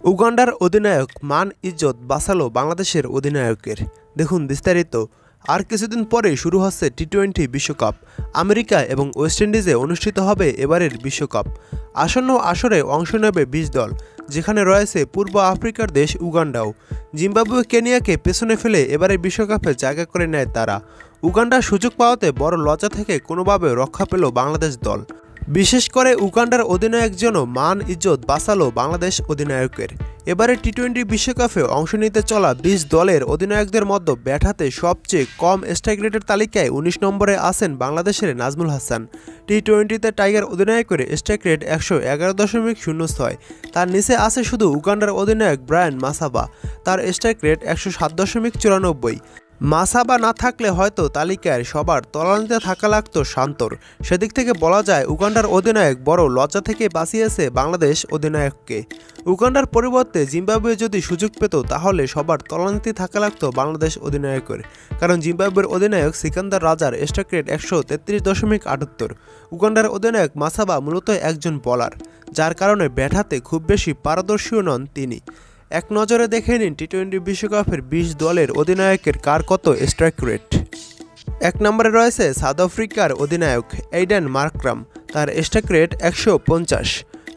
উগান্ডার অধিনায়ক মান ইজ্জত বাঁচালো বাংলাদেশের অধিনায়কের। দেখুন বিস্তারিত। আর কিছুদিন পরেই শুরু হচ্ছে টি-20 বিশ্বকাপ। আমেরিকা এবং ওয়েস্ট ইন্ডিজে অনুষ্ঠিত হবে এবারের বিশ্বকাপ। আসন্ন আসরে অংশ নেবে ২০ দল, যেখানে রয়েছে পূর্ব আফ্রিকার দেশ উগান্ডাও। জিম্বাবুয়ে কেনিয়াকে পেছনে ফেলে এবারের বিশ্বকাপে জায়গা করে নেয় তারা। উগান্ডার সুযোগ পাওয়াতে বড় লজ্জা থেকে কোনোভাবে রক্ষা পেল বাংলাদেশ দল। বিশেষ করে উগান্ডার অধিনায়ক যেন মান ইজ্জত বাঁচালো বাংলাদেশ অধিনায়কের। এবারে টি-20 বিশ্বকাপে অংশ নিতে চলা ২০ দলের অধিনায়কদের মধ্যে ব্যাট হাতে সবচেয়ে কম স্ট্রাইক রেটের তালিকায় ১৯ নম্বরে আছেন বাংলাদেশের নাজমুল হাসান। টি-20তে টাইগার অধিনায়কের স্ট্রাইক রেট ১১.০৬। তার নিচে আছে শুধু উগান্ডার অধিনায়ক ব্রায়ান মাসাবা, তার স্ট্রাইক রেট ১০৭.৯৪। মাসাবা না থাকলে হয়তো তালিকায় সবার তলানিতে থাকা লাগত শান্তর। সেদিক থেকে বলা যায় উগান্ডার অধিনায়ক বড় লজ্জা থেকে বাঁচিয়েছে বাংলাদেশ অধিনায়ককে। উগান্ডার পরিবর্তে জিম্বাবুয়ে যদি সুযোগ পেত তাহলে সবার তলানিতে থাকা লাগত বাংলাদেশ অধিনায়কের, কারণ জিম্বাবুয়ের অধিনায়ক সিকান্দার রাজার স্ট্রাইক রেট ১৩৩.৭৮। উগান্ডার অধিনায়ক মাসাবা মূলত একজন বোলার, যার কারণে ব্যাট হাতে খুব বেশি পারদর্শীও নন তিনি। এক নজরে দেখে নিন টি-20 বিশ্বকাপের ২০ দলের অধিনায়কের কার কত স্ট্রাইক রেট। এক নম্বরে রয়েছে সাউথ আফ্রিকার অধিনায়ক এইডেন মার্করাম, তার স্ট্রাইক রেট ১৫০।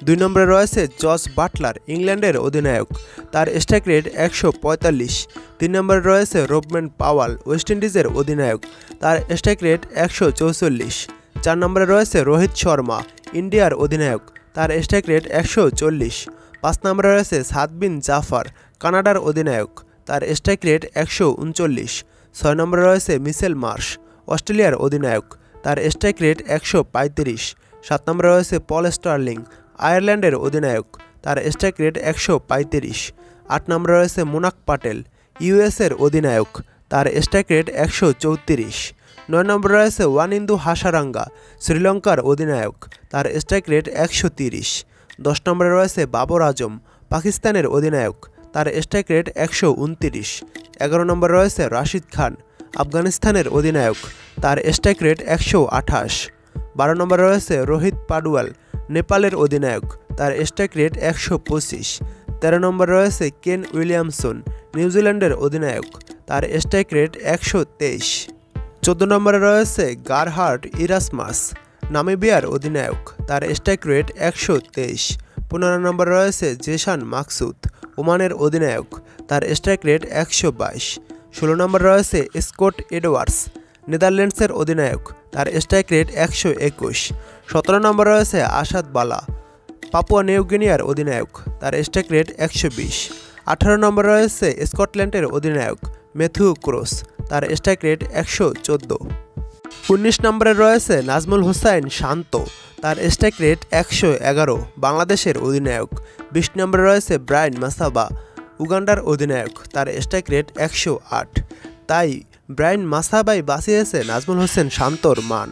২ নম্বরে রয়েছে জস বাটলার, ইংল্যান্ডের অধিনায়ক, তার স্ট্রাইক রেট ১৪৫। ৩ নম্বরে রয়েছে রবম্যান পাওয়াল, ওয়েস্ট ইন্ডিজের অধিনায়ক, তার স্ট্রাইক রেট ১৪৪। ৪ নম্বরে রয়েছে রোহিত শর্মা, ইন্ডিয়ার অধিনায়ক, তার স্ট্রাইক রেট ১৪০। ৫ নম্বরে রয়েছে সাদ বিন জাফর, কানাডার অধিনায়ক, তার স্ট্রাইক রেট ১৩৯। ৬ নম্বরে রয়েছে মিচেল মার্শ, অস্ট্রেলিয়ার অধিনায়ক, তার স্ট্রাইক রেট ১৩৫। ৭ নম্বরে রয়েছে পল স্টার্লিং, আয়ারল্যান্ডের অধিনায়ক, তার স্ট্রাইক রেট ১৩৫। ৮ নম্বরে রয়েছে মুনাক পাটেল, ইউএসের অধিনায়ক, তার স্ট্রাইক রেট ১৩৪। ৯ নম্বরে রয়েছে ওয়ানিন্দু হাসারাঙ্গা, শ্রীলঙ্কার অধিনায়ক, তার স্ট্রাইক রেট ১৩০। ১০ নম্বরে রয়েছে বাবর আজম, পাকিস্তানের অধিনায়ক, তার স্ট্রাইক রেট ১২৯। ১১ নম্বরে রয়েছে রাশিদ খান, আফগানিস্তানের অধিনায়ক, তার স্ট্রাইক রেট ১২৮। ১২ নম্বরে রয়েছে রোহিত পাডওয়াল, নেপালের অধিনায়ক, তার স্ট্রাইক রেট ১২৫। ১৩ নম্বরে রয়েছে কেন উইলিয়ামসন, নিউজিল্যান্ডের অধিনায়ক, তার স্ট্রাইক রেট ১২৩। ১৪ নম্বরে রয়েছে গারহার্ড ইরাসমাস, নামিবিয়ার অধিনায়ক, তার স্ট্রাইক রেট ১২৩। ১৫ নম্বরে রয়েছে জেসান মাকসুদ, ওমানের অধিনায়ক, তার স্ট্রাইক রেট ১২২। ১৬ নম্বরে রয়েছে স্কট এডওয়ার্ডস, নেদারল্যান্ডসের অধিনায়ক, তার স্ট্রাইক রেট ১২১। ১৭ নম্বরে রয়েছে আসাদ বালা, পাপুয়া নিউগিনিয়ার অধিনায়ক, তার স্ট্রাইক রেট ১২০। ১৮ নম্বরে রয়েছে স্কটল্যান্ডের অধিনায়ক ম্যাথিউ ক্রস, তার স্ট্রাইক রেট ১১৪। ১৯ নম্বরে রয়েছে নাজমুল হোসাইন শান্ত, তার স্ট্রাইক রেট ১১১, বাংলাদেশের অধিনায়ক। ২০ নম্বরে রয়েছে ব্রায়ান মাসাবা, উগান্ডার অধিনায়ক, তার স্ট্রাইক রেট ১০৮। তাই ব্রায়ান মাসাবাই বাঁচিয়েছে নাজমুল হোসেন শান্তর মান।